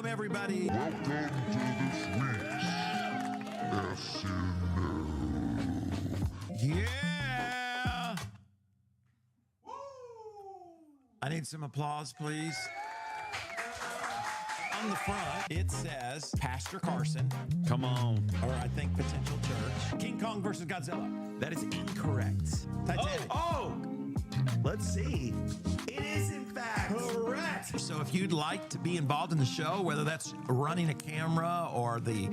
Welcome, everybody. Welcome to this week's SNL. Yeah. I need some applause, please. On the front, it says Pastor Carson. Come on. Or I think potential church. King Kong versus Godzilla. That is incorrect. Titanic. Oh, let's see. It is, in fact, Correct. So if you'd like to be involved in the show, whether that's running a camera or the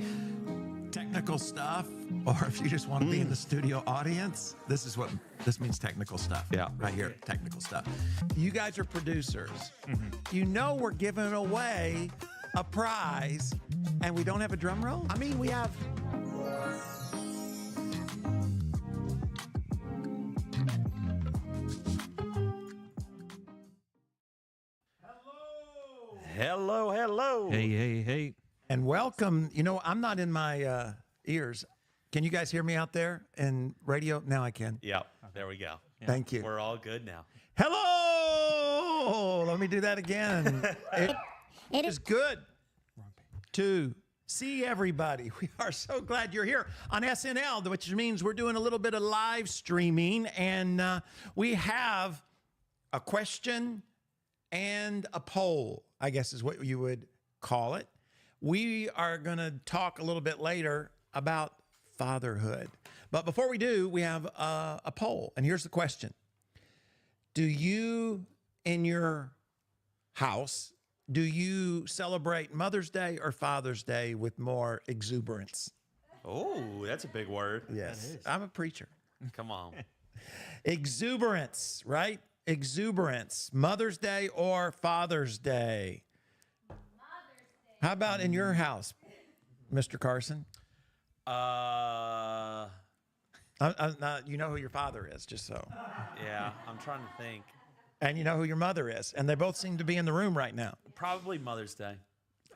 technical stuff, or if you just want to be in the studio audience, this means technical stuff. Yeah. Right here, technical stuff. You guys are producers. You know we're giving away a prize, and we don't have a drum roll? I mean, we have. Hello. Hey. And welcome. You know, I'm not in my ears. Can you guys hear me out there in radio? Now I can. Yep, there we go. Thank you. We're all good now. Hello. Let me do that again. It is good to see everybody. We are so glad you're here on SNL, which means we're doing a little bit of live streaming, and we have a question and a poll, I guess is what you would call it. We are going to talk a little bit later about fatherhood. But before we do, we have a poll. And here's the question. Do you, in your house, do you celebrate Mother's Day or Father's Day with more exuberance? Oh, that's a big word. Yes. I'm a preacher. Come on. Exuberance, right? Exuberance. Mother's Day or Father's Day? How about in your house, Mr. Carson? You know who your father is, just so. Yeah, I'm trying to think. And you know who your mother is. And they both seem to be in the room right now. Probably Mother's Day.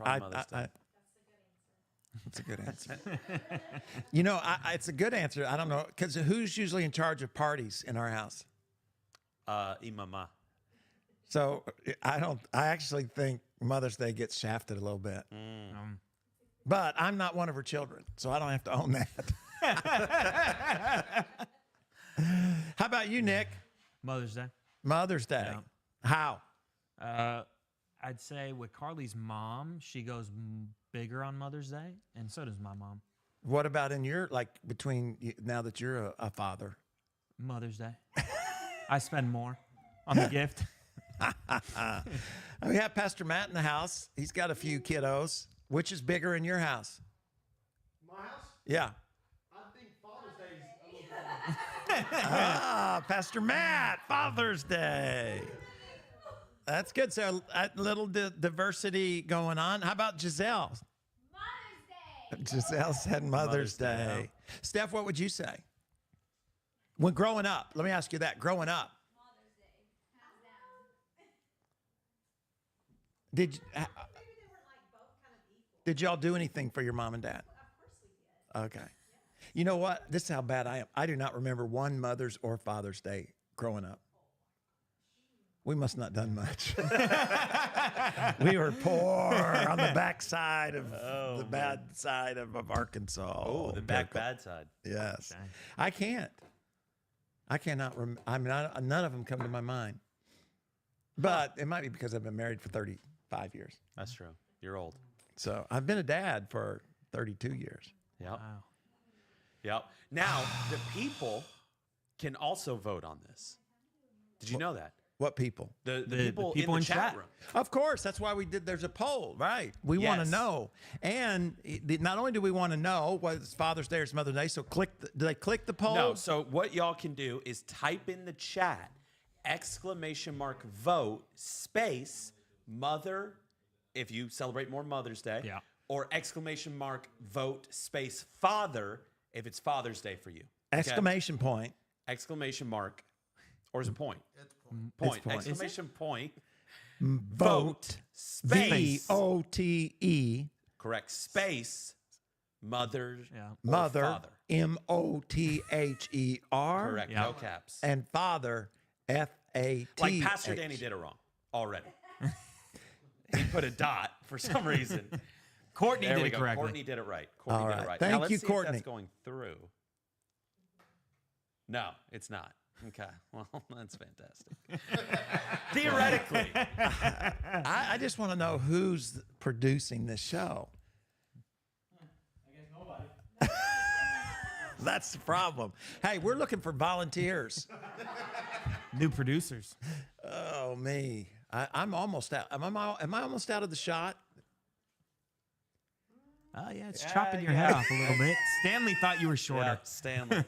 Mother's Day. That's a good answer. You know, it's a good answer. I don't know, because who's usually in charge of parties in our house? Imama. So I actually think Mother's Day gets shafted a little bit. But I'm not one of her children, so I don't have to own that. How about you, Nick? Mother's Day. Mother's Day. Yeah. How? I'd say with Carly's mom, she goes bigger on Mother's Day, and so does my mom. What about in your, now that you're a father? Mother's Day. I spend more on the gift. We have Pastor Matt in the house. He's got a few kiddos. Which is bigger in your house? My house? Yeah. I think Father's Day is a little better. Pastor Matt, Father's Day. That's good. So a little diversity going on. How about Giselle? Mother's Day. Giselle said Mother's Day. Steph, what would you say? When growing up, let me ask you that. Growing up, Mother's Day. Hands down. did Maybe they were like both kind of equal. did y'all do anything for your mom and dad? Of course we did. Okay. You know what? This is how bad I am. I do not remember one Mother's or Father's Day growing up. We must not done much. We were poor on the backside of the bad side of Arkansas. Oh, the bad side. Yes. Okay. I can't. I cannot. None of them come to my mind. But it might be because I've been married for 35 years. That's true. You're old. So I've been a dad for 32 years. Yep. Wow. Yep. Now, the people can also vote on this. Did you know that? What people? The The people people in in the chat chat. room. Of course, that's why there's a poll, right? We want to Yes. know. And not only do we want to know whether it's Father's Day or it's Mother's Day, so do they click the poll? No, so what y'all can do is type in the chat, ! Vote, space, mother, if you celebrate more Mother's Day. Yeah. Or ! Vote, space, father, if it's Father's Day for you. Okay? Exclamation point. Exclamation mark. Or is it point? It's Point. point. Exclamation point. Vote. Space. VOTE. Correct. Space. Mother. Yeah. or Mother. Father. MOTHER. Correct. Yeah. No caps. And father. FAT. Like Pastor Danny did it wrong already. He put a dot for some reason. Courtney There did we it go. correctly. Courtney did it right. Courtney All did right. it right. Thank now, let's you, see Courtney. If that's going through. No, it's not. Okay. Well, that's fantastic. Theoretically. I just want to know who's producing this show. I guess nobody. That's the problem. Hey, we're looking for volunteers. New producers. Oh, me. I'm almost out. Am I almost out of the shot? Oh, yeah, it's chopping your head off a little bit. Stanley thought you were shorter. Yeah, Stanley.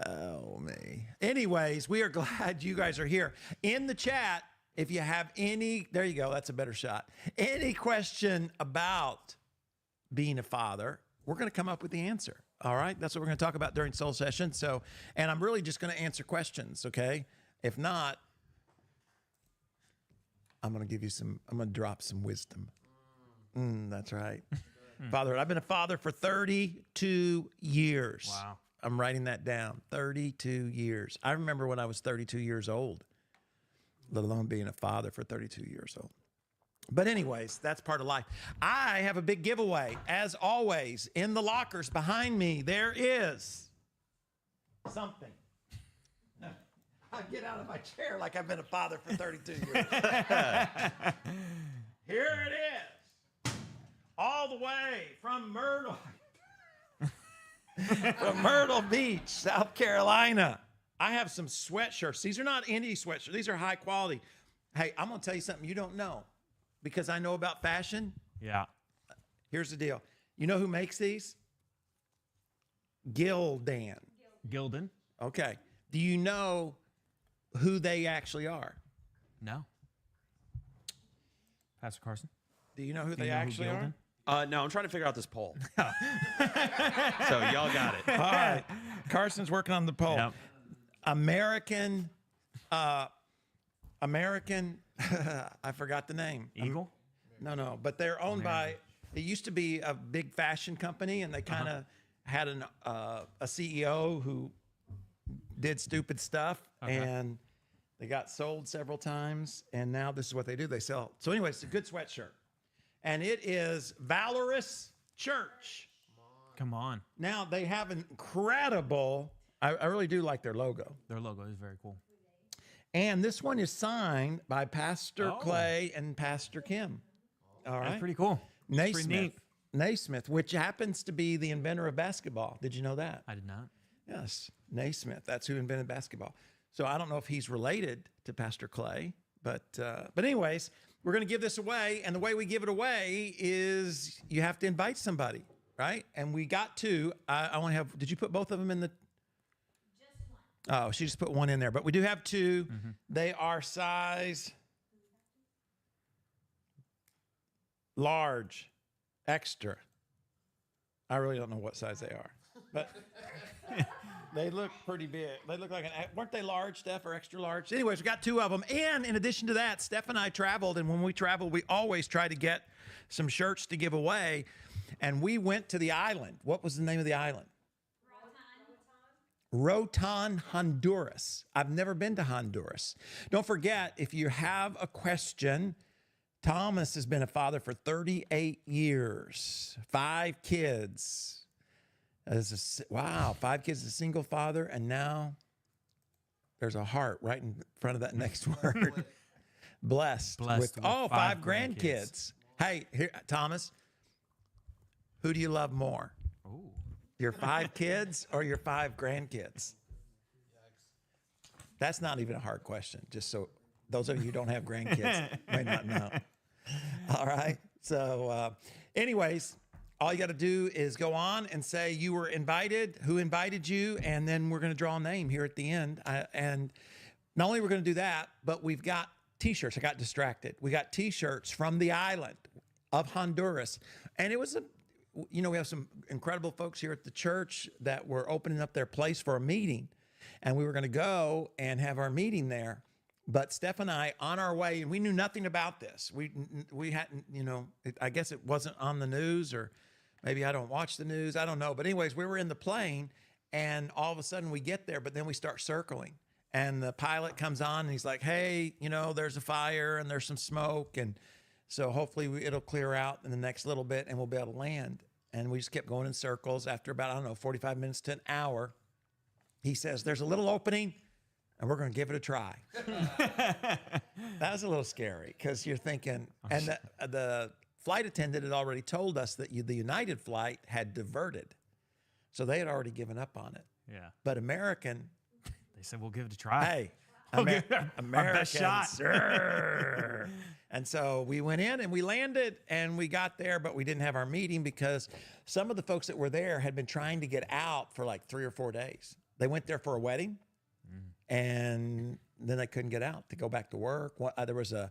Oh, me. Anyways, we are glad you guys are here. In the chat, if you have any, there you go, that's a better shot. Any question about being a father, we're going to come up with the answer. All right? That's what we're going to talk about during Soul Session. So, and I'm really just going to answer questions, okay? If not, I'm going to drop some wisdom. That's right. Father, I've been a father for 32 years. Wow. I'm writing that down. 32 years. I remember when I was 32 years old, let alone being a father for 32 years old. But anyways, that's part of life. I have a big giveaway. As always, in the lockers behind me, there is something. I get out of my chair like I've been a father for 32 years. Here it is. All the way from Myrtle Beach, South Carolina. I have some sweatshirts. These are not indie sweatshirts. These are high quality. Hey, I'm going to tell you something you don't know because I know about fashion. Yeah. Here's the deal. You know who makes these? Gildan. Gildan? Okay. Do you know who they actually are? No. Pastor Carson? Do you know who Do they you know who actually are? Gildan? No, I'm trying to figure out this poll. So y'all got it. All right. Carson's working on the poll. Yep. American, I forgot the name. Eagle? No, but they're owned by, it used to be a big fashion company and they kind of had a CEO who did stupid stuff and they got sold several times and now this is what they do. They sell. So anyway, it's a good sweatshirt. And it is Valorous Church. Come on. Now they have an incredible, I really do like their logo. Their logo is very cool. And this one is signed by Pastor Oh. Clay and Pastor Kim. All right. That's pretty cool. Pretty Naismith. neat. Naismith, which happens to be the inventor of basketball. Did you know that? I did not. Yes, Naismith. That's who invented basketball. So I don't know if he's related to Pastor Clay, but anyways, we're going to give this away, and the way we give it away is you have to invite somebody, right? And we got two. I want to have. Did you put both of them in the? Just one. Oh, she just put one in there, but we do have two. They are size large, extra. I really don't know what size they are, but they look pretty big. They look like weren't they large, Steph, or extra large? Anyways, we got two of them. And in addition to that, Steph and I traveled, and when we travel, we always try to get some shirts to give away. And we went to the island. What was the name of the island? Rotan, Honduras. I've never been to Honduras. Don't forget, if you have a question, Thomas has been a father for 38 years, 5 kids. Wow, 5 kids, a single father, and now there's a heart right in front of that next word. Blessed with 5 grandkids. Hey, here, Thomas, who do you love more? Ooh. Your 5 kids or your 5 grandkids? That's not even a hard question, just so those of you who don't have grandkids may not know. All right. So anyways, all you got to do is go on and say you were invited, who invited you, and then we're going to draw a name here at the end. And not only we're going to do that, but we've got T-shirts. I got distracted. We got T-shirts from the island of Honduras. And it was we have some incredible folks here at the church that were opening up their place for a meeting. And we were going to go and have our meeting there. But Steph and I, on our way, and we knew nothing about this. We hadn't, I guess it wasn't on the news, or maybe I don't watch the news. I don't know. But anyways, we were in the plane, and all of a sudden we get there, but then we start circling. And the pilot comes on, and he's like, hey, there's a fire, and there's some smoke, and So hopefully it'll clear out in the next little bit and we'll be able to land. And we just kept going in circles. After about, I don't know, 45 minutes to an hour, he says, there's a little opening and we're going to give it a try. That was a little scary because you're thinking, and the flight attendant had already told us that the United flight had diverted. So they had already given up on it. Yeah. But American, They said, we'll give it a try. hey, give it our American, best shot. sir. And so we went in and we landed and we got there, but we didn't have our meeting because some of the folks that were there had been trying to get out for like 3 or 4 days. They went there for a wedding and then they couldn't get out to go back to work. There was a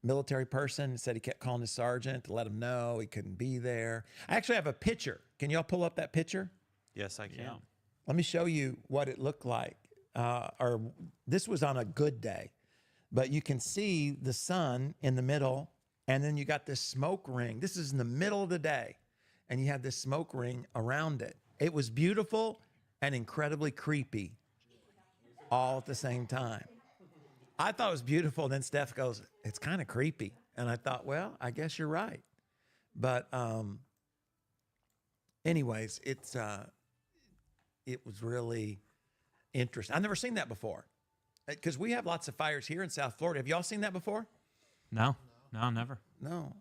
military person who said he kept calling his sergeant to let him know he couldn't be there. I actually have a picture. Can y'all pull up that picture? Yes, I can. Yeah. Let me show you what it looked like. Or this was on a good day, but you can see the sun in the middle, and then you got this smoke ring. This is in the middle of the day, and you have this smoke ring around it. It was beautiful and incredibly creepy all at the same time. I thought it was beautiful, and then Steph goes, it's kind of creepy. And I thought, well, I guess you're right. But anyways, it was really interesting. I've never seen that before because we have lots of fires here in South Florida. Have y'all seen that before? No, never. No.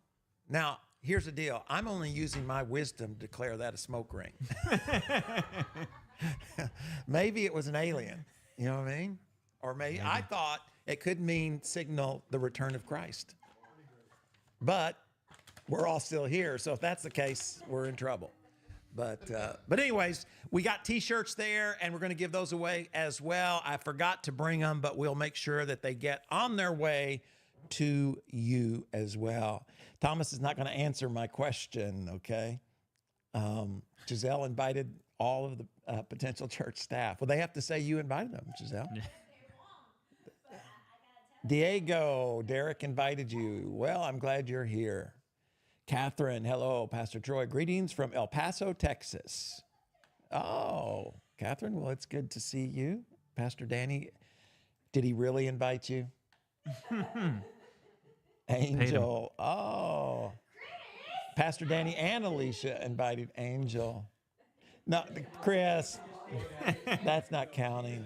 Now, here's the deal. I'm only using my wisdom to declare that a smoke ring. Maybe it was an alien. You know what I mean? Or maybe I thought it could mean signal the return of Christ. But we're all still here. So if that's the case, we're in trouble. But anyways, we got T-shirts there, and we're going to give those away as well. I forgot to bring them, but we'll make sure that they get on their way to you as well. Thomas is not going to answer my question, okay? Giselle invited all of the potential church staff. Well, they have to say you invited them, Giselle. Diego, Derek invited you. Well, I'm glad you're here. Catherine, hello, Pastor Troy. Greetings from El Paso, Texas. Oh, Catherine, well, it's good to see you. Pastor Danny, did he really invite you? Angel, oh. Pastor Danny and Alicia invited Angel. No, Chris, that's not counting.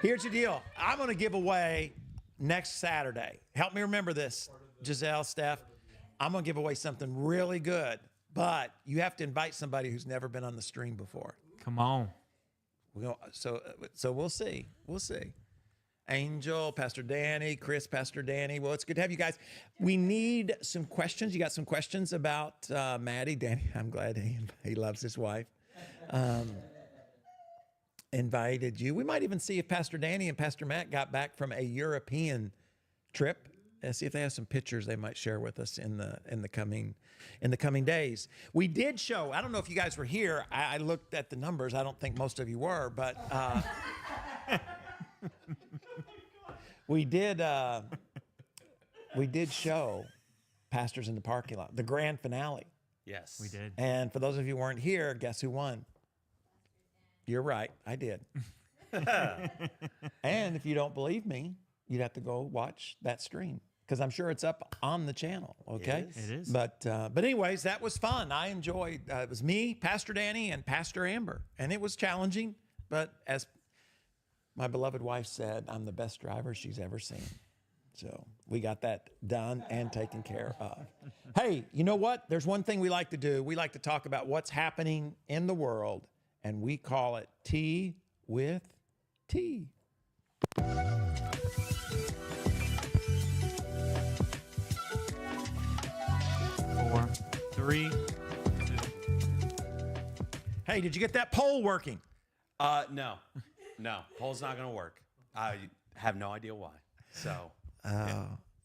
Here's the deal. I'm going to give away next Saturday. Help me remember this, Giselle, Steph. I'm going to give away something really good, but you have to invite somebody who's never been on the stream before. Come on. So we'll see. We'll see. Angel, Pastor Danny, Chris, Pastor Danny. Well, it's good to have you guys. We need some questions. You got some questions about Maddie? Danny, I'm glad he loves his wife. Invited you. We might even see if Pastor Danny and Pastor Matt got back from a European trip. See if they have some pictures they might share with us in the coming days. We did show. I don't know if you guys were here. I looked at the numbers. I don't think most of you were, but we did show Pastors in the Parking Lot, the grand finale. Yes. We did. And for those of you who weren't here, guess who won? You're right. I did. And if you don't believe me, you'd have to go watch that stream because I'm sure it's up on the channel. Okay. It is. But anyways, that was fun. I enjoyed. It was me, Pastor Danny, and Pastor Amber, and it was challenging. But as my beloved wife said, I'm the best driver she's ever seen. So we got that done and taken care of. Hey, you know what? There's one thing we like to do. We like to talk about what's happening in the world, and we call it Tea with Tea. 4, 3, 2. Hey, did you get that poll working? No. Poll's not going to work. I have no idea why. So,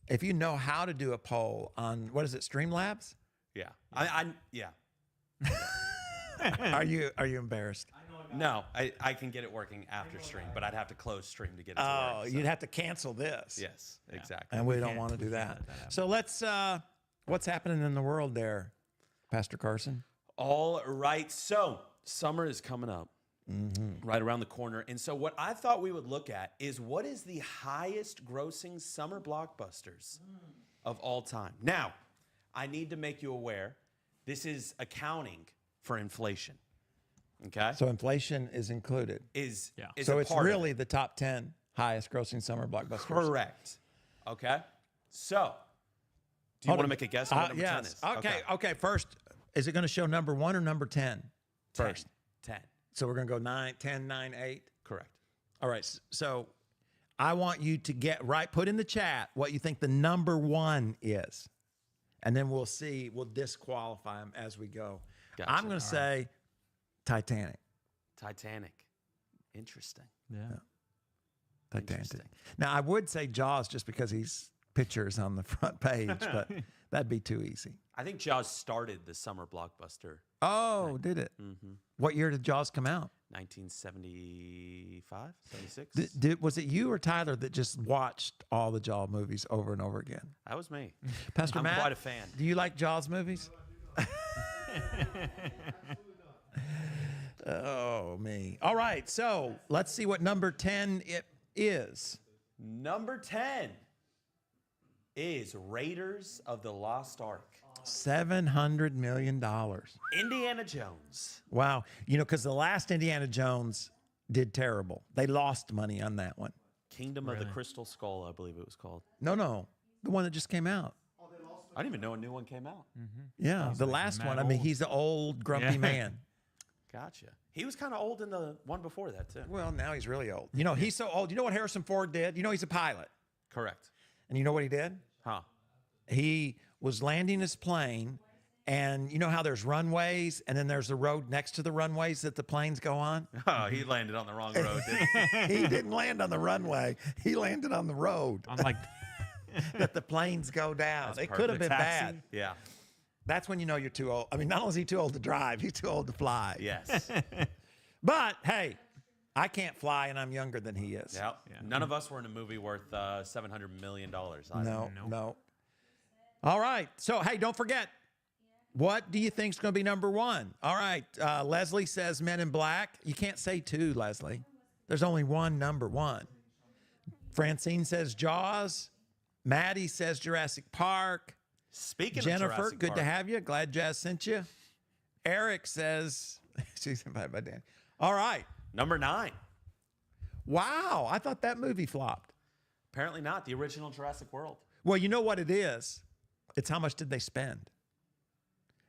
If you know how to do a poll on, what is it, Streamlabs? yeah. Yeah. Are you embarrassed? No, I can get it working after stream, but I'd have to close stream to get it to Oh, work. you'd have to cancel this. Yes, exactly. And we don't can't- want to do we can't that. let that happen. So let's, what's happening in the world there, Pastor Carson? All right. So summer is coming up right around the corner. And so what I thought we would look at is what is the highest grossing summer blockbusters of all time. Now, I need to make you aware, this is accounting for inflation. Okay? So inflation is included. Is So a it's part of really it. the top 10 highest grossing summer blockbusters. Correct. Okay? So, do you want to make a guess on what number 10 is? Okay. First, is it going to show number 1 or number 10 first? 10. So we're going to go 9, 10, 9, 8. Correct. All right. So I want you to put in the chat what you think the number 1 is. And then we'll see, we'll disqualify them as we go. Gotcha. I'm going to say Titanic. Titanic. Interesting. Yeah. Titanic. Interesting. Now, I would say Jaws just because he's pictures on the front page, but that'd be too easy. I think Jaws started the summer blockbuster. Oh, did it? Mm-hmm. What year did Jaws come out? 1975, 76. Was it you or Tyler that just watched all the Jaws movies over and over again? That was me. Pastor I'm Matt, quite a fan. do you like Jaws movies? Oh, me. All right, so let's see what number 10 it is. Number 10 is Raiders of the Lost Ark. $700 million. Indiana Jones. Wow. You know, because the last Indiana Jones did terrible. They lost money on that one. Kingdom of the Crystal Skull, I believe it was called. No. The one that just came out. I didn't even know a new one came out. Yeah, the last mad one. I mean, old. he's an old, grumpy Yeah. man. Gotcha. He was kind of old in the one before that, too. Well, now he's really old. You know, he's so old. You know what Harrison Ford did? You know, he's a pilot. Correct. And you know what he did? Huh. He was landing his plane, and you know how there's runways, and then there's the road next to the runways that the planes go on? Oh, he landed on the wrong road, didn't he? He didn't land on the runway. He landed on the road I'm like, that the planes go down. That's It perfect. could have been Taxi? bad. Yeah. That's when you know you're too old. I mean, not only is he too old to drive, he's too old to fly. Yes. But, hey, I can't fly, and I'm younger than he is. Yep. None of us were in a movie worth $700 million. No, Nope. no. All right. So, hey, don't forget, what do you think is going to be number 1? All right. Leslie says Men in Black. You can't say 2, Leslie. There's only one number 1. Francine says Jaws. Maddie says Jurassic Park. Speaking of Jennifer, Jurassic good to Park, have you. Glad Jazz sent you. Eric says, she's invited by Dan. All right. number 9. Wow. I thought that movie flopped. Apparently not. The original Jurassic World. Well, you know what it is? It's how much did they spend?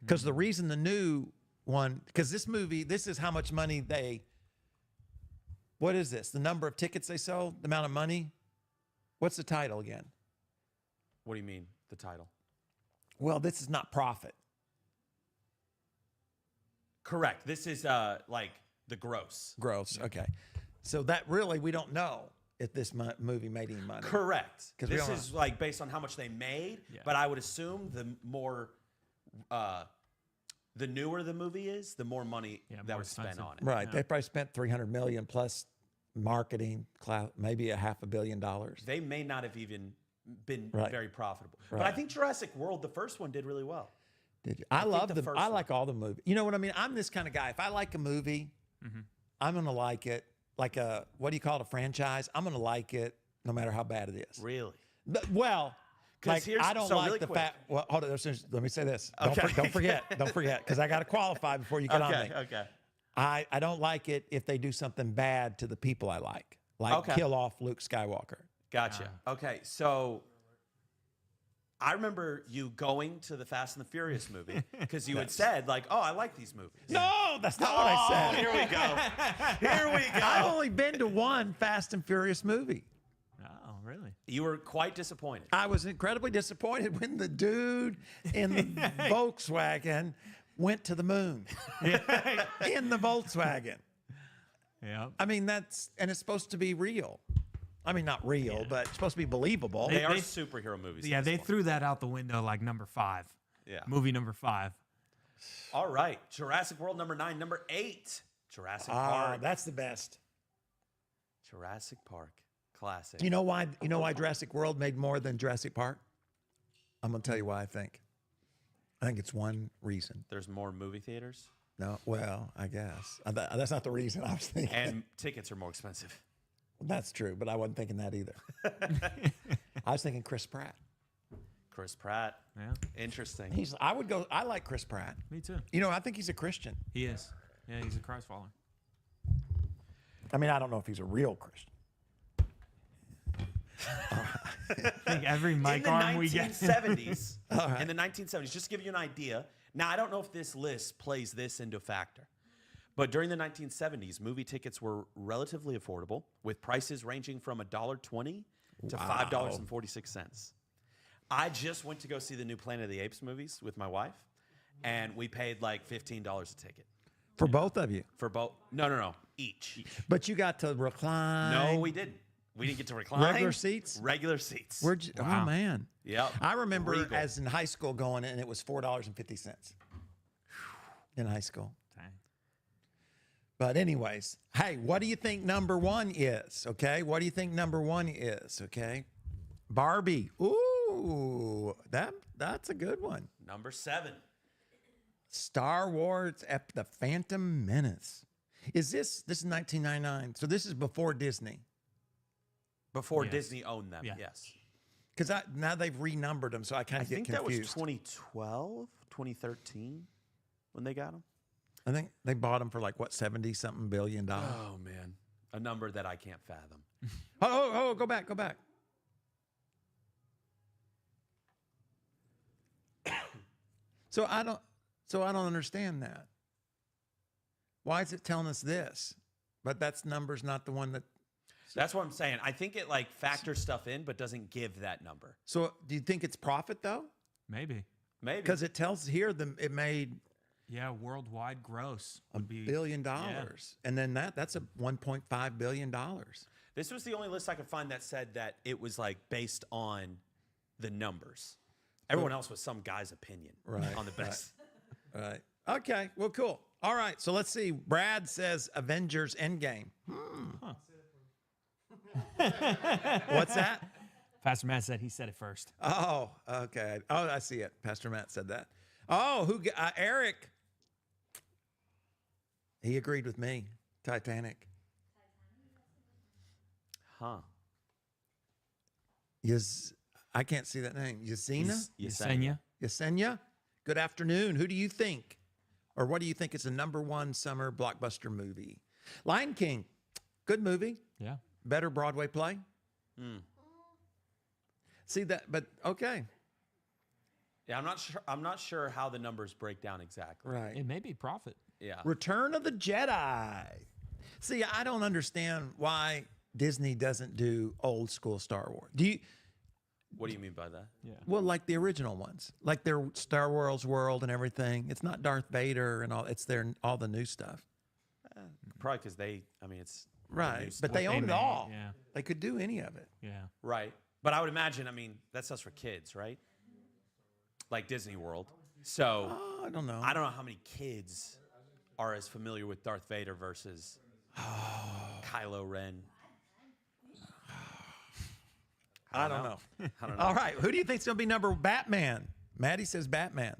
Because the reason the new one, because this movie, this is how much money what is this? The number of tickets they sold? The amount of money? What's the title again? What do you mean, the title? Well, this is not profit. Correct. This is like the gross. Gross. Okay. So that really, we don't know if this movie made any money. Correct. 'Cause we This don't is like based on how much they made, Yeah. but I would assume the more, the newer the movie is, the more money Yeah, that more was spent expensive. on it. Right. Yeah. They probably spent $300 million plus marketing, maybe $500 million. They may not have even been Right. very profitable. But I Right. think Jurassic World, the first one, did really well. Did you? I think love the the. first I one. like all the movies. You know what I mean? I'm this kind of guy. If I like a movie, I'm gonna like it. Like a what do you call it? A franchise. I'm gonna like it no matter how bad it is. Really? Well, 'Cause like here's- I don't so like really the quick. fact. Well, hold on. Let me say this. Okay. Don't forget, because I got to qualify before you get on me. Okay. I don't like it if they do something bad to the people I like Okay. kill off Luke Skywalker. Gotcha. Okay, so I remember you going to the Fast and the Furious movie because you had said, like, oh, I like these movies. No, that's not what I said. Here we go. Here we I've go. only been to one Fast and Furious movie. oh, really? You were quite disappointed. I was incredibly disappointed when the dude in the Volkswagen went to the moon in the Volkswagen. Yeah. I mean, it's supposed to be real. I mean, not real, but it's supposed to be believable. They are they- superhero movies. Yeah, at this they point. threw that out the window like number 5. Yeah. Movie number 5. All right. Jurassic World number 9. Number 8. Jurassic Ah, Park. that's the best. Jurassic Park. Classic. You know why? You know why Jurassic World made more than Jurassic Park? I'm gonna tell you why. I think it's one reason. There's more movie theaters No, well, I guess that's not the reason I was thinking. and tickets are more expensive. That's true, but I wasn't thinking that either. I was thinking Chris Pratt. Chris Pratt. Yeah, Interesting. I like Chris Pratt. me too. You know, I think he's a Christian. He is. Yeah, he's a Christ follower. I mean, I don't know if he's a real Christian. I think every mic in the arm we get. 1970s, in the 1970s, just to give you an idea. Now, I don't know if this list plays this into factor, but during the 1970s, movie tickets were relatively affordable, with prices ranging from $1.20 to $5.46. I just went to go see the new Planet of the Apes movies with my wife, and we paid like $15 a ticket For both of you. for both. No, each. But you got to recline. No, we didn't. We didn't get to recline. Regular seats? Regular seats. Oh, Wow. man. Yep. I remember Regal. as in high school going, and it was $4.50 in high school. Dang. But anyways, hey, what do you think number one is? Okay, what do you think number one is? Okay, Barbie. Ooh, that's a good one. Number 7. Star Wars: The Phantom Menace. This is 1999? So this is before Disney, Before Yes. Disney owned them. Yeah. Yes. because now they've renumbered them, so I kind I of get think confused. that was 2012, 2013 when they got them. I think they bought them for like what, $70-something billion. Oh, man. A number that I can't fathom. Oh, go back. So I don't understand that. Why is it telling us this? But that's numbers, not the one that. That's what I'm saying. I think it like factors stuff in, but doesn't give that number. So do you think it's profit though? Maybe. Maybe. Because it tells here it made Yeah, worldwide gross $1 would be billion, and then that's a $1.5 billion. This was the only list I could find that said that it was like based on the numbers. Everyone else was some guy's opinion Right, on the best. Right. Okay. Well, cool. All right. So let's see. Brad says Avengers Endgame. What's that? Pastor Matt said he said it first. Oh, okay. Oh, I see it. Pastor Matt said that. Oh, Eric. He agreed with me. Titanic. Huh. I can't see that name. Yasina? Yesenia. Yesenia? Good afternoon. Who do you think, or what do you think is the number one summer blockbuster movie? Lion King. Good movie. Yeah. Better Broadway play. See that, but okay. Yeah, I'm not sure how the numbers break down exactly. Right. It may be profit. Yeah. Return of the Jedi. See, I don't understand why Disney doesn't do old school Star Wars. What do you mean by that? Yeah. Well, like the original ones, like their Star Wars world and everything. It's not Darth Vader and all. It's all the new stuff. Probably because it's the new Right. stuff. But they own it made, all. yeah. They could do any of it. Yeah. Right. But I would imagine, that's us for kids, right? Like Disney World. So Oh, I don't know. I don't know how many kids are as familiar with Darth Vader versus Kylo Ren. I don't know. I don't know. All right. Who do you think's going to be number Batman? Maddie says Batman.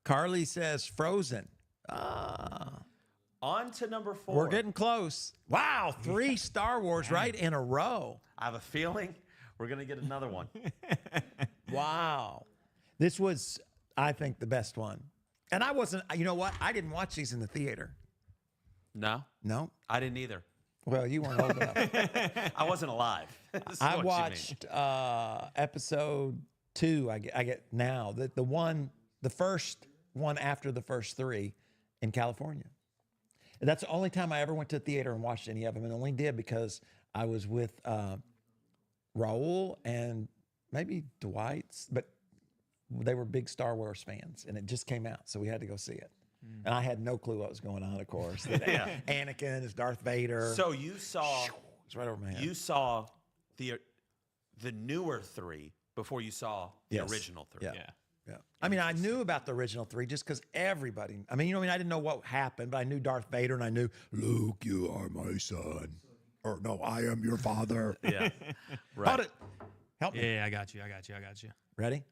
Carly says Frozen. On to number 4. We're getting close. Wow. 3 Star Wars right in a row. I have a feeling we're going to get another one. Wow. This was, I think, the best one. And I wasn't, you know what? I didn't watch these in the theater. No, No. I didn't either. Well, you weren't old enough. I wasn't alive. This is I what you mean. watched episode 2. I get now the first one after the first 3 in California. And that's the only time I ever went to a theater and watched any of them, and only did because I was with Raul and maybe Dwight's, but they were big Star Wars fans, and it just came out, so we had to go see it. And I had no clue what was going on, of course. That Anakin is Darth Vader. So you saw It's right over my head. you saw the newer 3 before you saw the Yes. original 3. Yeah. Yeah. Yeah. I mean, I knew about the original 3 just because everybody, I didn't know what happened, but I knew Darth Vader and I knew, Luke, you are my son. Or no, I am your father. Yeah. Right. Hold it. Help me. Yeah, I got you. Ready?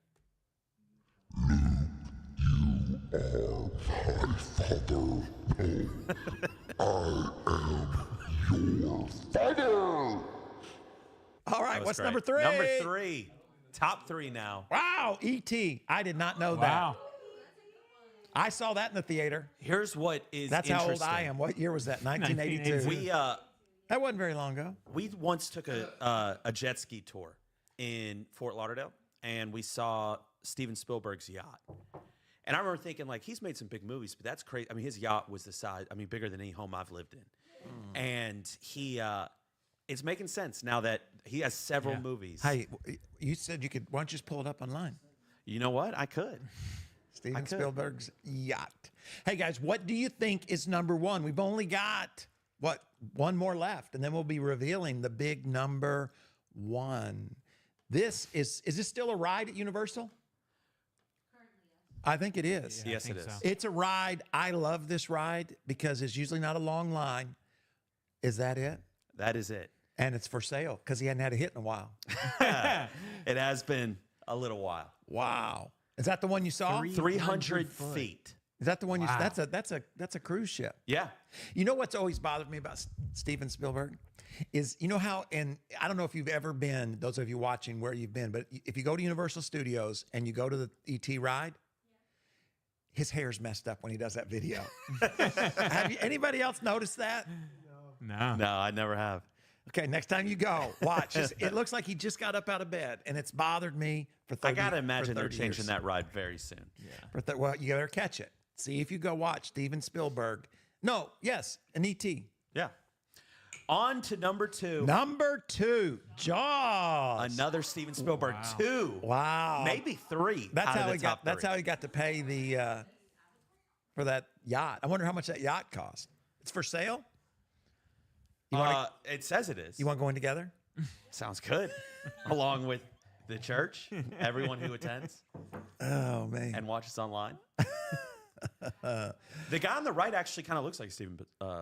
All right, That was what's great. number 3? Number 3. Top 3 now. Wow, E.T. I did not know Wow. that. I saw that in the theater. Here's what is That's how old interesting. I am. What year was that? 1982. 1982. That wasn't very long ago. We once took a jet ski tour in Fort Lauderdale, and we saw Steven Spielberg's yacht. And I remember thinking, like, he's made some big movies, but that's crazy. I mean, his yacht was the size, I mean, bigger than any home I've lived in. And he, it's making sense now that he has several movies. Hey, you said you could. Why don't you just pull it up online? You know what? I could. Steven could. Spielberg's yacht. Hey, guys, what do you think is number one? We've only got, one more left, and then we'll be revealing the big number one. Is this still a ride at Universal? I think it is. Yeah, I Yes, think it is. so. It's a ride. I love this ride because it's usually not a long line. Is that it? That is it. And it's for sale because he hadn't had a hit in a while. It has been a little while. Wow. Is that the one you saw? 300 feet. Is that the one you? Wow. That's a cruise ship. Yeah. You know what's always bothered me about Steven Spielberg is, you know how, and I don't know if you've ever been, those of you watching where you've been, but if you go to Universal Studios and you go to the ET ride, his hair's messed up when he does that video. Have anybody else noticed that? No. No, I never have. Okay, next time you go, watch. It looks like he just got up out of bed, and it's bothered me for 30 I got to imagine for they're 30 changing years. that ride very soon. Yeah. Well, you better catch it. See if you go watch Steven Spielberg. No, yes, an ET. Yeah. On to number 2. Number 2, Jaws. Another Steven Spielberg 2. Wow. Maybe 3. That's out of how the he got. top That's 3. how he got to pay the for that yacht. I wonder how much that yacht cost. It's for sale. It says it is. You want going together? Sounds good. Along with the church, everyone who attends Oh man. and watches online. The guy on the right actually kind of looks like Steven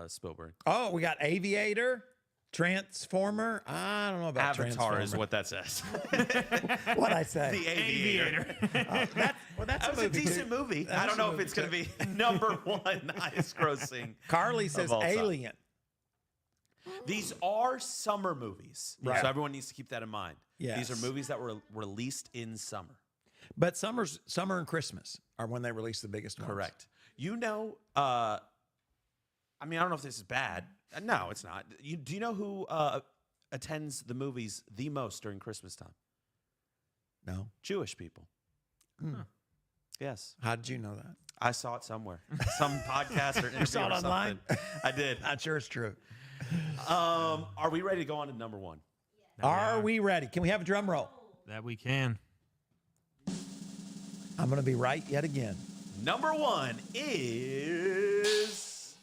Spielberg. Oh, we got Aviator, Transformer. I don't know about Avatar Transformer. is what that says. What I say. The Aviator. That's That was a movie, too. decent movie. That's I don't a know if movie, it's going to be number 1 highest grossing. Carly says all time. Alien. These are summer movies. Right. So everyone needs to keep that in mind. Yes. These are movies that were released in summer. But summer and Christmas are when they release the biggest ones. Correct. You know, I mean, I don't know if this is bad. No, it's not. Do you know who attends the movies the most during Christmas time? No. Jewish people. Yes. How did you know that? I saw it somewhere. Some podcast or interview saw it or online? something. I did. I'm sure it's true. Are we ready to go on to number 1? Are we ready? Can we have a drum roll? That we can. I'm going to be right yet again. Number 1 is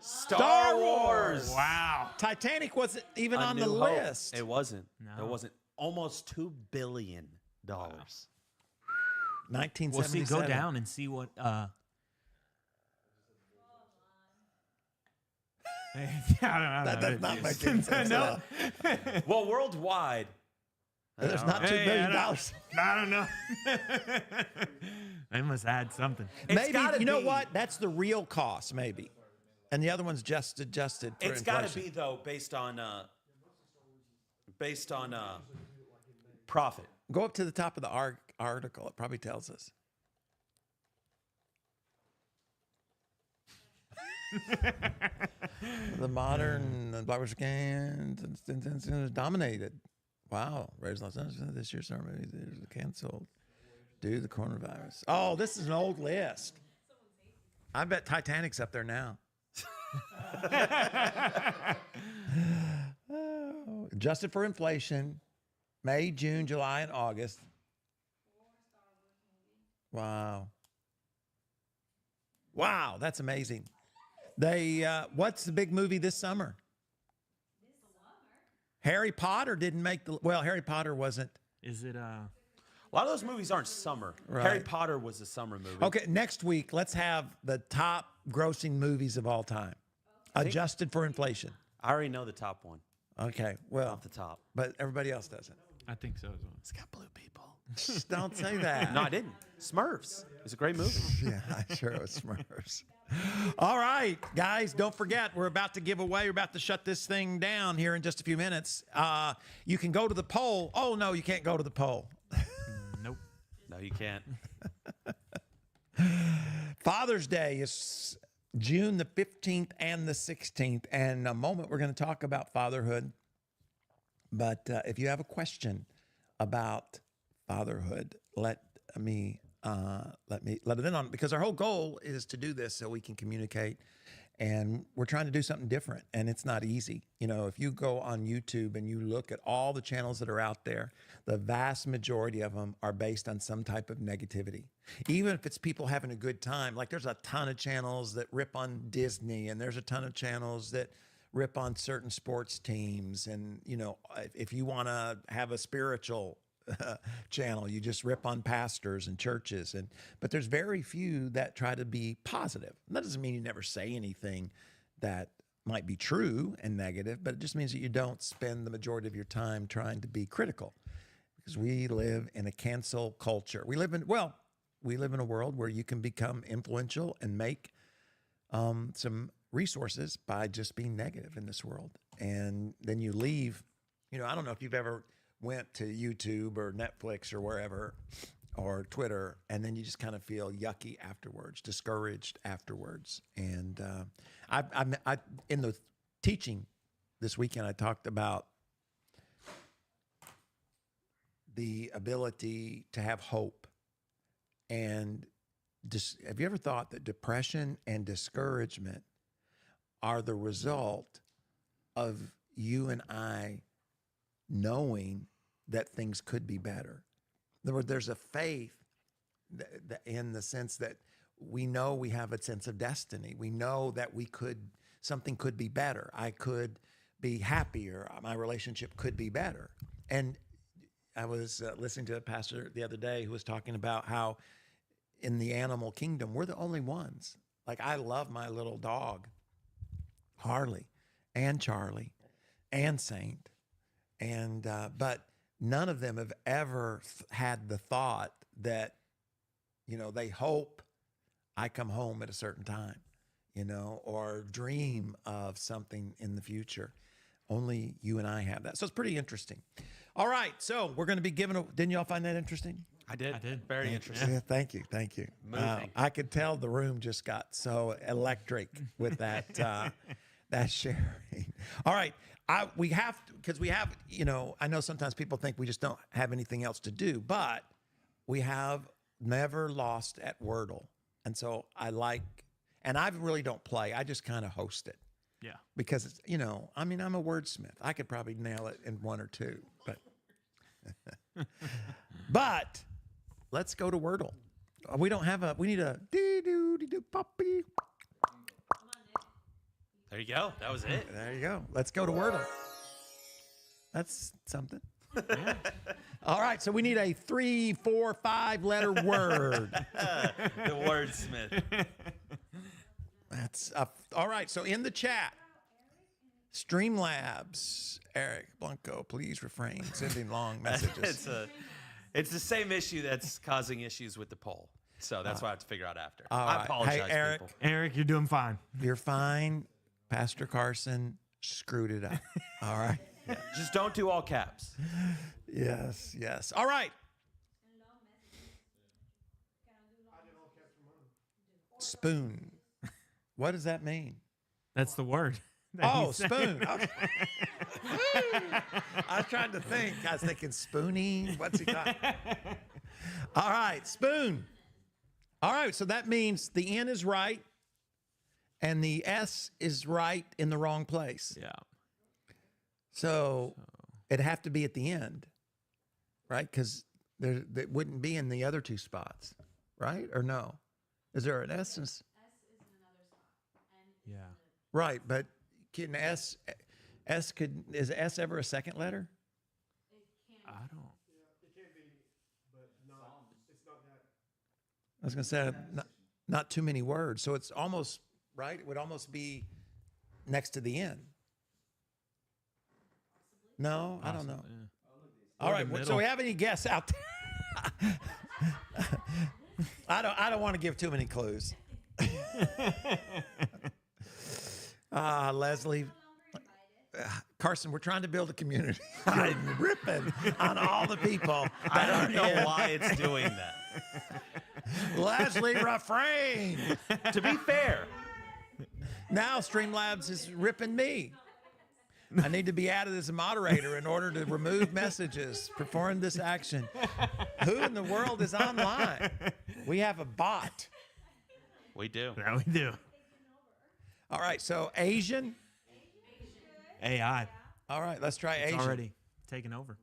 Star Wars. Wow. Titanic wasn't even A on the New Hope. list. It wasn't. No. It wasn't. Almost $2 billion. 1977. We'll see. Go down and see what. I don't know. That does not make any sense. No. Well, worldwide, There's not $2 billion. I don't know. They must add something. It's Maybe, gotta you know be- what? That's the real cost, maybe. And the other one's just adjusted for it's got to inflation. be though based on profit. Go up to the top of the article. It probably tells us. The modern blockbuster games dominated. Wow. Raised Los Angeles this year's summer movies canceled due to the coronavirus. Oh, this is an old list. I bet Titanic's up there now. Oh, adjusted for inflation, May, June, July, and August. Wow. Wow, that's amazing. They what's the big movie this summer? Harry Potter didn't make the Harry Potter wasn't. Is it A lot of those movies aren't summer. Right. Harry Potter was a summer movie. Okay, next week let's have the top grossing movies of all time. Adjusted for inflation. I already know the top one Okay, well, off the top. but everybody else doesn't. I think so as well. It's got blue people. Just don't say that. No, I didn't. Smurfs. It's a great movie. Yeah, I'm sure it was Smurfs. All right, guys, don't forget, we're about to give away, we're about to shut this thing down here in just a few minutes. You can go to the poll. Oh, no, you can't go to the poll. Nope. No, you can't. Father's Day is June the 15th and the 16th. And in a moment, we're going to talk about fatherhood. But if you have a question about fatherhood, let it in on it, because our whole goal is to do this so we can communicate, and we're trying to do something different, and it's not easy. You know, if you go on YouTube and you look at all the channels that are out there, the vast majority of them are based on some type of negativity. Even if it's people having a good time, like there's a ton of channels that rip on Disney, and there's a ton of channels that rip on certain sports teams. And, you know, if you want to have a spiritual channel, you just rip on pastors and churches. But there's very few that try to be positive. And that doesn't mean you never say anything that might be true and negative, but it just means that you don't spend the majority of your time trying to be critical, because we live in a cancel culture. We live in a world where you can become influential and make some resources by just being negative in this world. And then you leave, you know, I don't know if you've ever went to YouTube or Netflix or wherever, or Twitter, and then you just kind of feel yucky afterwards, discouraged afterwards. And I in the teaching this weekend, I talked about the ability to have hope. And have you ever thought that depression and discouragement are the result of you and I knowing that things could be better? In other words, there's a faith in the sense that we know we have a sense of destiny. We know that something could be better. I could be happier. My relationship could be better. And I was listening to a pastor the other day who was talking about how in the animal kingdom, we're the only ones. Like, I love my little dog, Harley, and Charlie, and Saint. And but none of them have ever had the thought that, you know, they hope I come home at a certain time, you know, or dream of something in the future. Only you and I have that. So it's pretty interesting. All right, so we're going to be didn't y'all find that interesting? I did. Very Thank interesting. You. Yeah, thank you. Moving. I could tell the room just got so electric with that that sharing. All right, we have, you know, I know sometimes people think we just don't have anything else to do, but we have never lost at Wordle, and so and I really don't play. I just kind of host it. Yeah. Because it's, you know, I mean, I'm a wordsmith. I could probably nail it in one or two, but let's go to Wordle. We need a puppy. There you go. That was it. There you go. Let's go to Wordle. That's something. All right, so we need a 3, 4, 5 letter word. The wordsmith. That's all right. So in the chat, Streamlabs, Eric Blanco, please refrain sending long messages. It's the same issue that's causing issues with the poll. So that's what I have to figure out after. All I right. apologize, Hey, Eric. people. Eric, you're doing fine. You're fine. Pastor Carson screwed it up. All right. Yeah, just don't do all caps. Yes. All right. Spoon. What does that mean? That's the word. that Oh, he said. spoon. Okay. I was trying to think. I was thinking spooning. What's he talking? All right, spoon. All right, so that means the N is right and the S is right in the wrong place. Yeah. So it'd have to be at the end, right? Because it wouldn't be in the other two spots, right? Or no? Is there an S? Yeah. Right, but can is S ever a second letter? I don't. It can be, but it's not that. I was going to say not too many words. So it's almost, right? It would almost be next to the end. No, I don't know. Yeah. All Or right, the so middle. we have any guests out there? I don't want to give too many clues. Leslie. Carson, we're trying to build a community. I'm ripping on all the people. I don't know why it's doing that. Leslie, refrain. To be fair, Now Streamlabs is ripping me. I need to be added as a moderator in order to remove messages. Perform this action. Who in the world is online? We have a bot. we do. Yeah, we do. All right, so Asian. AI. All right, let's try It's Asian. already taken over.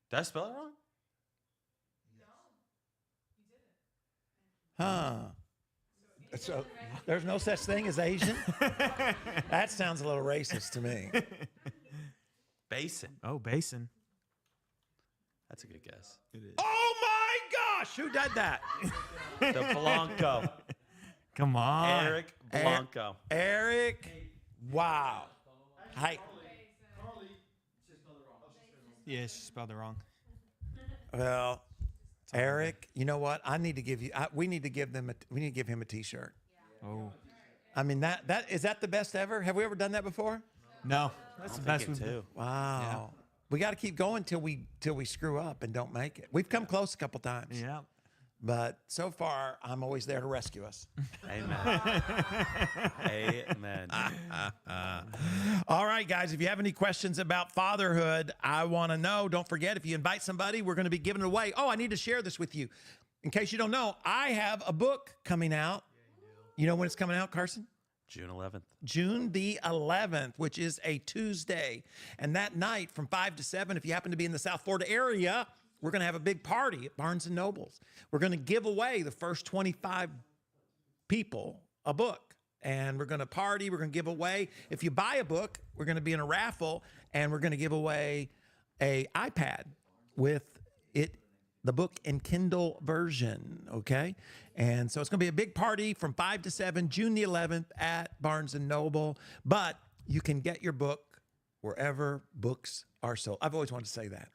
Did I spell it wrong? Huh. So there's no such thing as Asian? That sounds a little racist to me. Basin. Oh, basin. That's a good guess. Oh my gosh, who did that? The Blanco. Come on. Eric Blanco. Eric. Wow. Hi. Yeah, she spelled it wrong. Well, Eric, you know what? I need to give you. We need to give them. We need to give him a T-shirt. Oh. I mean, that is that the best ever? Have we ever done that before? No. That's the best we've too. Wow. We got to keep going till we screw up and don't make it. We've come close a couple times. Yeah. But so far, I'm always there to rescue us. Amen. Amen. All right, guys, if you have any questions about fatherhood, I want to know. Don't forget, if you invite somebody, we're going to be giving it away. Oh, I need to share this with you. In case you don't know, I have a book coming out. You know when it's coming out, Carson? June 11th. June the 11th, which is a Tuesday. And that night from 5 to 7, if you happen to be in the South Florida area, we're going to have a big party at Barnes & Noble's. We're going to give away the first 25 people a book. And we're going to party. We're going to give away. If you buy a book, we're going to be in a raffle. And we're going to give away a iPad with the book in Kindle version, okay? And so it's going to be a big party from 5 to 7, June the 11th at Barnes & Noble. But you can get your book wherever books are sold. I've always wanted to say that.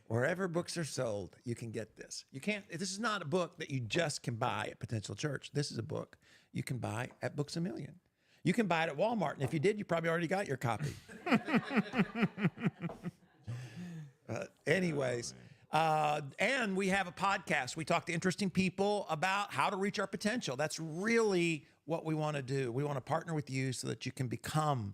Wherever books are sold, you can get this. You can't. This is not a book that you just can buy at Potential Church. This is a book you can buy at Books A Million. You can buy it at Walmart, and if you did, you probably already got your copy. Anyways, and we have a podcast. We talk to interesting people about how to reach our potential. That's really what we want to do. We want to partner with you so that you can become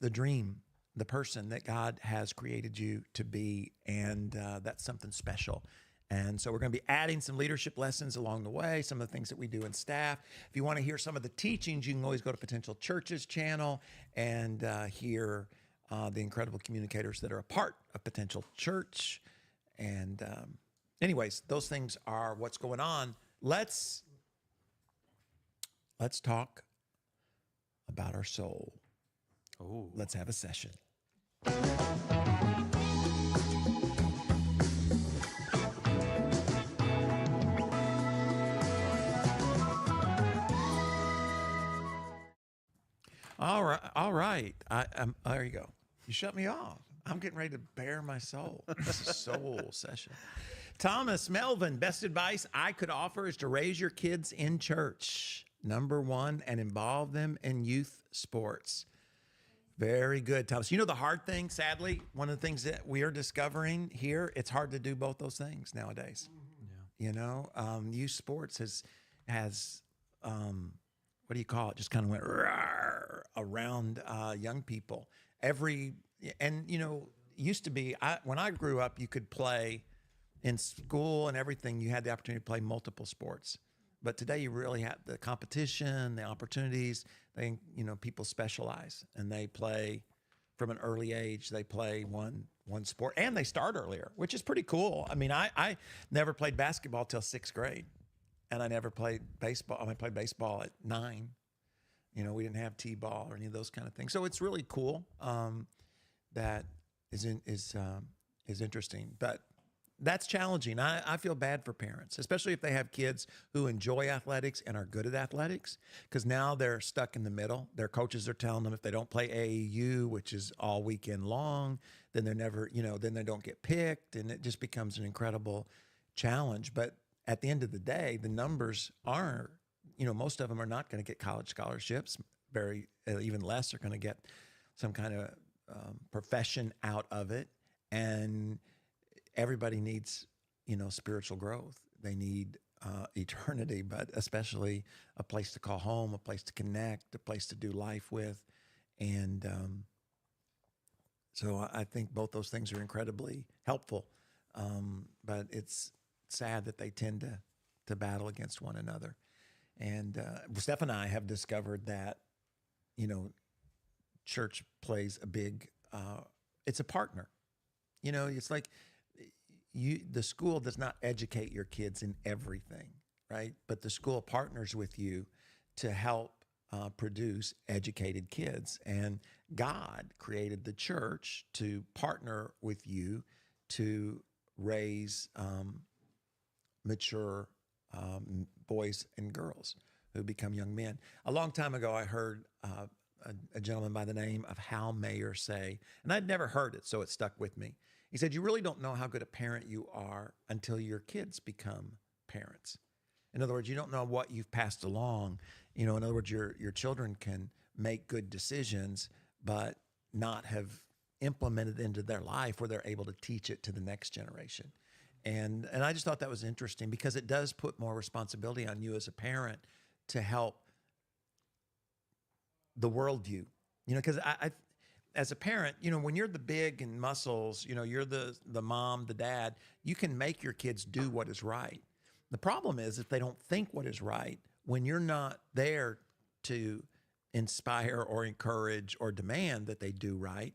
the dream, the person that God has created you to be, and that's something special. And so we're going to be adding some leadership lessons along the way, some of the things that we do in staff. If you want to hear some of the teachings, you can always go to Potential Church's channel and hear the incredible communicators that are a part of Potential Church. And anyways, those things are what's going on. Let's talk about our soul. Ooh. Let's have a session. All right. There you go. You shut me off. I'm getting ready to bare my soul. This is soul session. Thomas Melvin, best advice I could offer is to raise your kids in church. Number one, and involve them in youth sports. Very good, Thomas. You know the hard thing, sadly, one of the things that we are discovering here, it's hard to do both those things nowadays. Yeah. You know, youth sports has what do you call it? Just kind of went around young people. And you know, used to be, when I grew up, you could play in school and everything. You had the opportunity to play multiple sports. But today you really have the competition, the opportunities. People specialize and they play from an early age. They play one sport and they start earlier, which is pretty cool. I mean, I never played basketball till 6th grade, and I never played baseball. I played baseball at 9. You know, we didn't have t-ball or any of those kind of things. So it's really cool. That is interesting, but that's challenging. I feel bad for parents, especially if they have kids who enjoy athletics and are good at athletics, because now they're stuck in the middle. Their coaches are telling them if they don't play AAU, which is all weekend long, then they're never, then they don't get picked, and it just becomes an incredible challenge. But at the end of the day, the numbers are, most of them are not going to get college scholarships. Very, even less are going to get some kind of profession out of it. And everybody needs, spiritual growth. They need eternity, but especially a place to call home, a place to connect, a place to do life with. And so I think both those things are incredibly helpful. But it's sad that they tend to battle against one another. And Steph and I have discovered that, church plays a big, it's a partner. It's like the school does not educate your kids in everything, right? But the school partners with you to help produce educated kids. And God created the church to partner with you to raise mature boys and girls who become young men. A long time ago, I heard a gentleman by the name of Hal Mayer say, and I'd never heard it, so it stuck with me. He said, "You really don't know how good a parent you are until your kids become parents." In other words, you don't know what you've passed along. In other words, your children can make good decisions, but not have implemented into their life where they're able to teach it to the next generation. And I just thought that was interesting because it does put more responsibility on you as a parent to help the worldview. Because I as a parent, when you're the big and muscles, you're the mom, the dad, you can make your kids do what is right. The problem is if they don't think what is right, when you're not there to inspire or encourage or demand that they do right,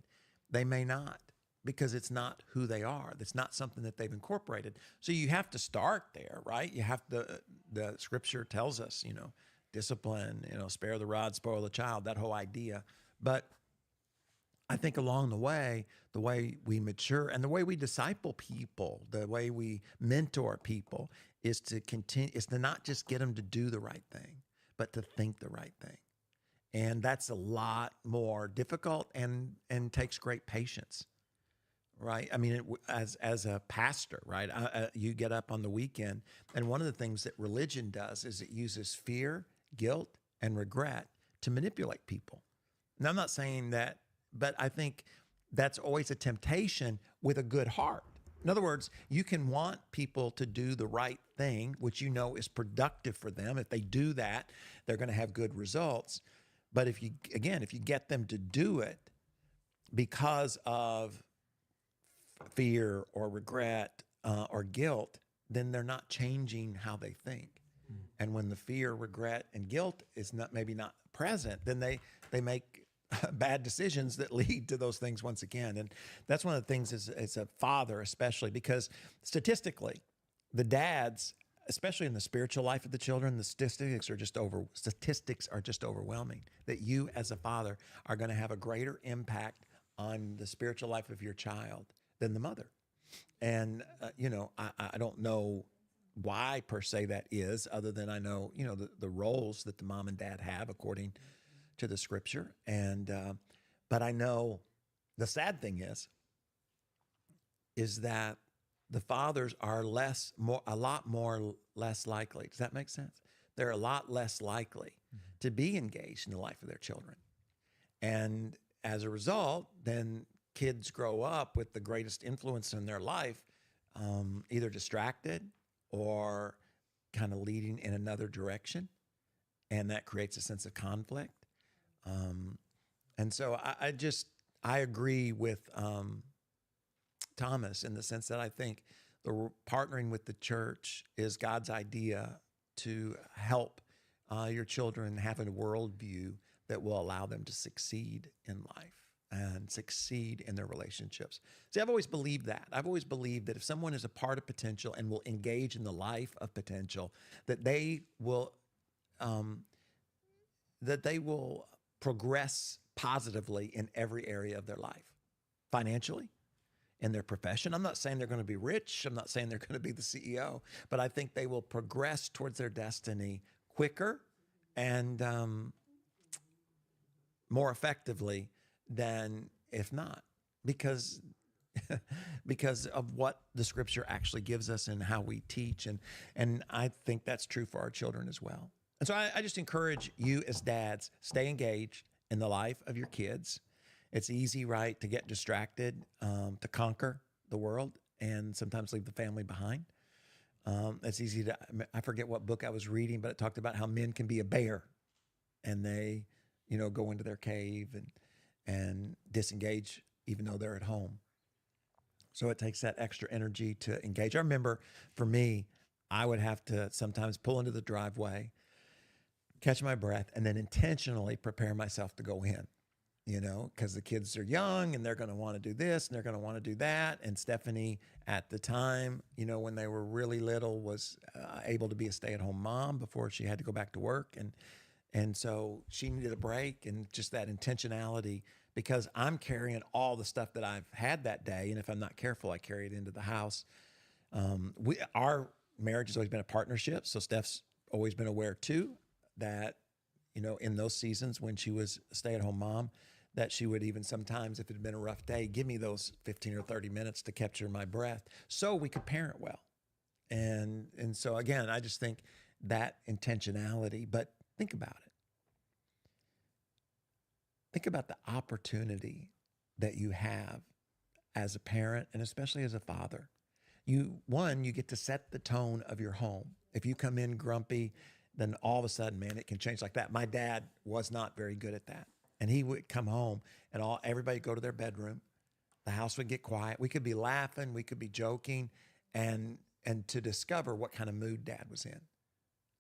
they may not, because it's not who they are. That's not something that they've incorporated. So you have to start there, right? You have to, the scripture tells us, discipline, spare the rod, spoil the child, that whole idea. But I think along the way we mature and the way we disciple people, the way we mentor people is to not just get them to do the right thing, but to think the right thing. And that's a lot more difficult and takes great patience, right? I mean, as a pastor, right? You get up on the weekend, and one of the things that religion does is it uses fear, guilt, and regret to manipulate people. Now, I'm not saying that, but I think that's always a temptation with a good heart. In other words, you can want people to do the right thing, which is productive for them. If they do that, they're going to have good results. But if you get them to do it because of fear or regret or guilt, then they're not changing how they think. And when the fear, regret, and guilt is maybe not present, then they make bad decisions that lead to those things once again. And that's one of the things as a father, especially because statistically, the dads, especially in the spiritual life of the children, the statistics are just overwhelming, that you as a father are going to have a greater impact on the spiritual life of your child than the mother. And, I don't know why per se that is, other than I know, the roles that the mom and dad have according to the scripture. And, but I know the sad thing is that the fathers are a lot less likely. Does that make sense? They're a lot less likely to be engaged in the life of their children. And as a result, then kids grow up with the greatest influence in their life, either distracted or kind of leading in another direction. And that creates a sense of conflict. And so I agree with Thomas in the sense that I think the partnering with the church is God's idea to help your children have a worldview that will allow them to succeed in life and succeed in their relationships. See, I've always believed that. I've always believed that if someone is a part of potential and will engage in the life of potential, that they will progress positively in every area of their life, financially, in their profession. I'm not saying they're going to be rich. I'm not saying they're going to be the CEO, but I think they will progress towards their destiny quicker and more effectively than if not, because because of what the scripture actually gives us and how we teach. And I think that's true for our children as well. And so I just encourage you as dads, stay engaged in the life of your kids. It's easy, right, to get distracted, to conquer the world and sometimes leave the family behind. It's easy to, I forget what book I was reading, but it talked about how men can be a bear and they, go into their cave and disengage even though they're at home. So it takes that extra energy to engage. I remember for me, I would have to sometimes pull into the driveway, catch my breath, and then intentionally prepare myself to go in, because the kids are young and they're going to want to do this and they're going to want to do that. And Stephanie at the time, when they were really little, was able to be a stay-at-home mom before she had to go back to work. And so she needed a break, and just that intentionality, because I'm carrying all the stuff that I've had that day. And if I'm not careful, I carry it into the house. Our marriage has always been a partnership. So Steph's always been aware too that, in those seasons when she was a stay-at-home mom, that she would even sometimes, if it had been a rough day, give me those 15 or 30 minutes to capture my breath so we could parent well. And so again, I just think that intentionality, but think about it. Think about the opportunity that you have as a parent and especially as a father. You get to set the tone of your home. If you come in grumpy, then all of a sudden, man, it can change like that. My dad was not very good at that. And he would come home and everybody would go to their bedroom. The house would get quiet. We could be laughing, we could be joking, and to discover what kind of mood dad was in.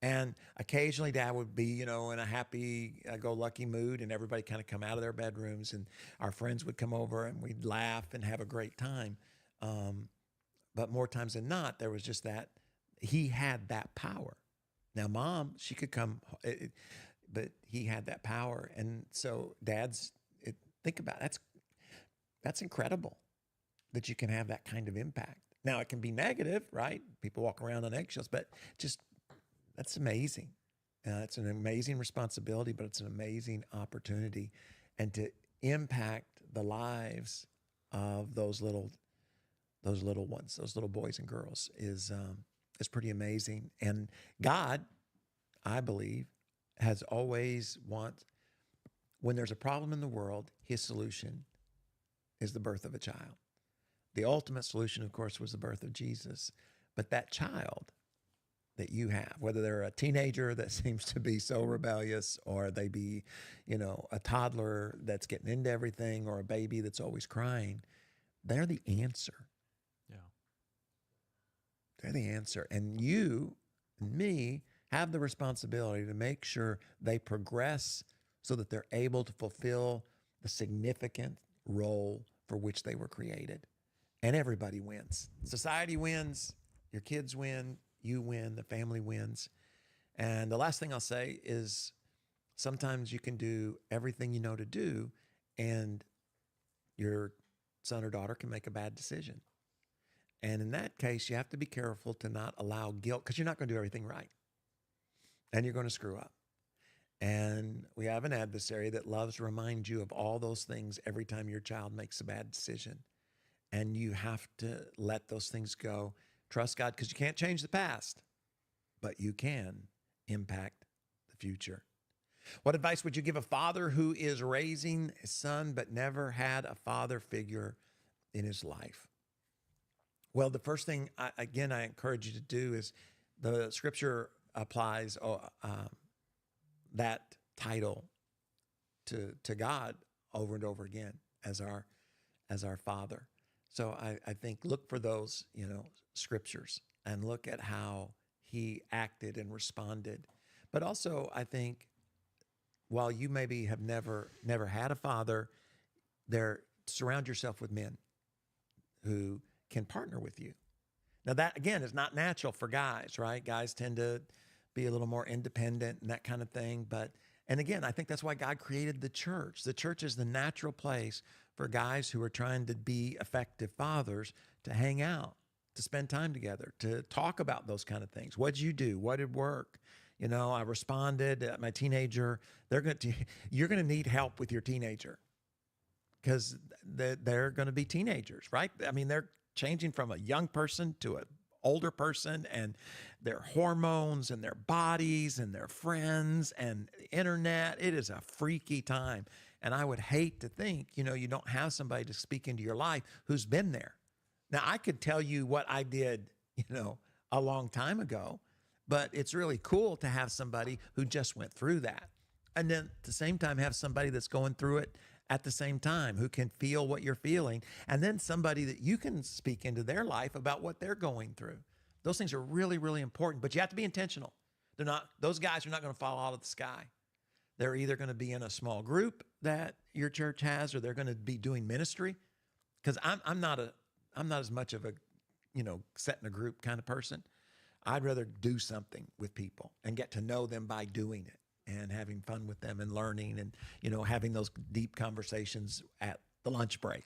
And occasionally dad would be, in a happy-go-lucky mood, and everybody kind of come out of their bedrooms, and our friends would come over and we'd laugh and have a great time. But more times than not, there was just that he had that power. Now, mom, she could come, but he had that power. And so dads, think about it. That's incredible that you can have that kind of impact. Now, it can be negative, right? People walk around on eggshells, but that's amazing. It's an amazing responsibility, but it's an amazing opportunity. And to impact the lives of those little ones, those little boys and girls is pretty amazing. And God, I believe, has always when there's a problem in the world, his solution is the birth of a child. The ultimate solution, of course, was the birth of Jesus. But that child that you have, whether they're a teenager that seems to be so rebellious, or they be, a toddler that's getting into everything, or a baby that's always crying, they're the answer. Yeah. They're the answer. And you and me have the responsibility to make sure they progress so that they're able to fulfill the significant role for which they were created. And everybody wins. Society wins, your kids win, you win, the family wins. And the last thing I'll say is sometimes you can do everything you know to do, and your son or daughter can make a bad decision. And in that case, you have to be careful to not allow guilt, because you're not going to do everything right. And you're going to screw up. And we have an adversary that loves to remind you of all those things every time your child makes a bad decision. And you have to let those things go. Trust God, because you can't change the past, but you can impact the future. What advice would you give a father who is raising his son but never had a father figure in his life? Well, the first thing, I encourage you to do is the scripture applies that title to God over and over again as our Father. So I think look for those, scriptures, and look at how he acted and responded. But also, I think while you maybe have never had a father, surround yourself with men who can partner with you. Now that, again, is not natural for guys, right? Guys tend to be a little more independent and that kind of thing. And again, I think that's why God created the church. The church is the natural place for guys who are trying to be effective fathers to hang out, to spend time together, to talk about those kind of things. What'd you do? What did work? I responded. My teenager, you're going to need help with your teenager. because they're going to be teenagers, right? I mean, they're changing from a young person to an older person, and their hormones and their bodies and their friends and the internet. It is a freaky time. And I would hate to think, you don't have somebody to speak into your life who's been there. Now, I could tell you what I did, a long time ago, but it's really cool to have somebody who just went through that. And then at the same time, have somebody that's going through it at the same time, who can feel what you're feeling. And then somebody that you can speak into their life about what they're going through. Those things are really, really important, but you have to be intentional. Those guys are not going to fall out of the sky. They're either going to be in a small group that your church has, or they're going to be doing ministry. Because I'm not as much of a, set in a group kind of person. I'd rather do something with people and get to know them by doing it and having fun with them and learning and, having those deep conversations at the lunch break,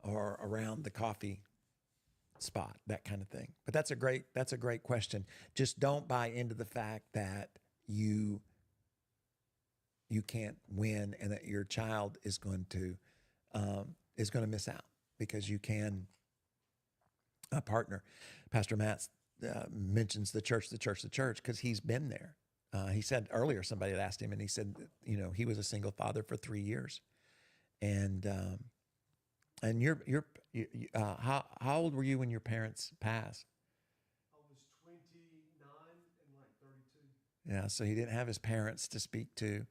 or around the coffee spot, that kind of thing. But that's a great question. Just don't buy into the fact that you can't win and that your child is going to miss out because you can partner. Pastor Matt mentions the church because he's been there. He said earlier, somebody had asked him, and he said, he was a single father for 3 years, and how old were you when your parents passed? I was 29 and like 32. Yeah, so he didn't have his parents to speak to,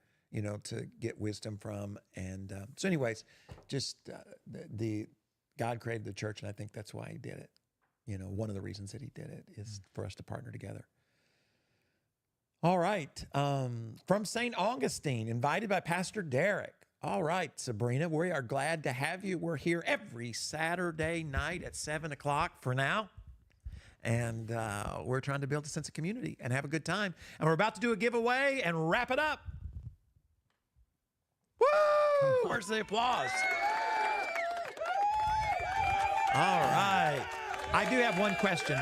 to get wisdom from, and so anyways, just the God created the church, and I think that's why he did it. One of the reasons that he did it is for us to partner together. All right. From St. Augustine, invited by Pastor Derek. All right, Sabrina, we are glad to have you. We're here every Saturday night at 7 o'clock for now. And we're trying to build a sense of community and have a good time. And we're about to do a giveaway and wrap it up. Woo! Where's the applause? All right. I do have one question.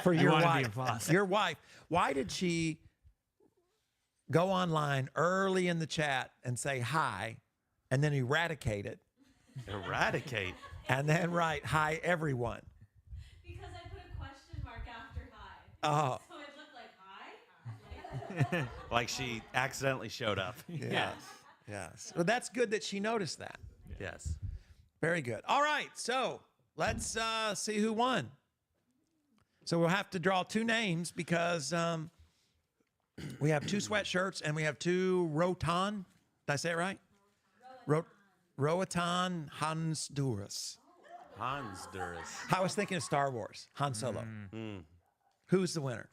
For your wife. Your wife. Why did she go online early in the chat and say hi and then eradicate it? Eradicate? And then write, hi, everyone. Because I put a question mark after hi. Oh. So it looked like hi. Like she accidentally showed up. Yes. Well, that's good that she noticed that. Yes. Very good. All right. So let's see who won. So we'll have to draw two names because we have two sweatshirts and we have two Rotan. Did I say it right? Roatan Honduras. Honduras. I was thinking of Star Wars, Han Solo. Who's the winner?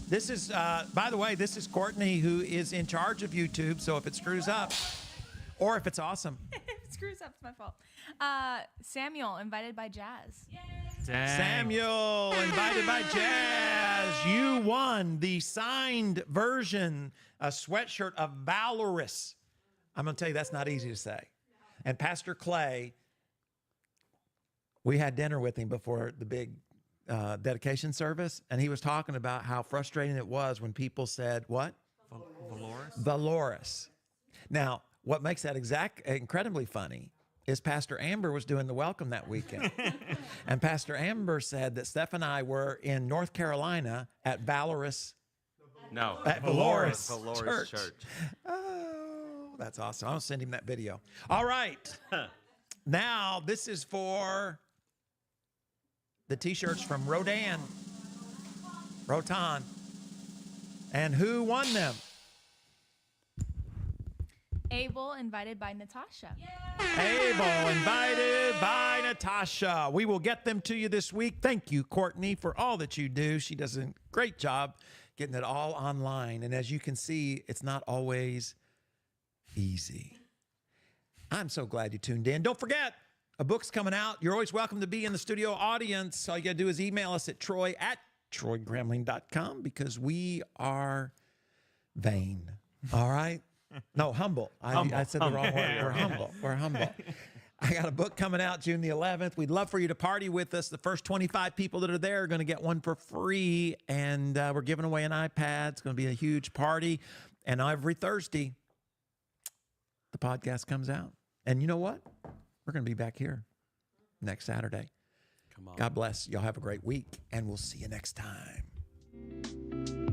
This is, by the way, this is Courtney, who is in charge of YouTube. So if it screws up, or if it's awesome. If it screws up, it's my fault. Samuel, invited by Jazz. Samuel, invited by Jazz. You won the signed version, a sweatshirt of Valorous. I'm going to tell you, that's not easy to say. And Pastor Clay, we had dinner with him before the big dedication service, and he was talking about how frustrating it was when people said, what? Valorous. Now, what makes that incredibly funny is Pastor Amber was doing the welcome that weekend. And Pastor Amber said that Steph and I were in North Carolina at Valorous. No. At Valorous Church. Oh, that's awesome. I'll send him that video. All right. Now, this is for the T-shirts from Rotan. And who won them? Abel, invited by Natasha. Abel, invited by Natasha. We will get them to you this week. Thank you, Courtney, for all that you do. She does a great job getting it all online. And as you can see, it's not always easy. I'm so glad you tuned in. Don't forget, a book's coming out. You're always welcome to be in the studio audience. All you got to do is email us at troy@troygramling.com because we are vain. All right? No, humble. I said the wrong word. We're humble. We're humble. I got a book coming out June the 11th. We'd love for you to party with us. The first 25 people that are there are going to get one for free, and we're giving away an iPad. It's going to be a huge party. And every Thursday, the podcast comes out. And you know what? We're going to be back here next Saturday. Come on. God bless. Y'all have a great week, and we'll see you next time.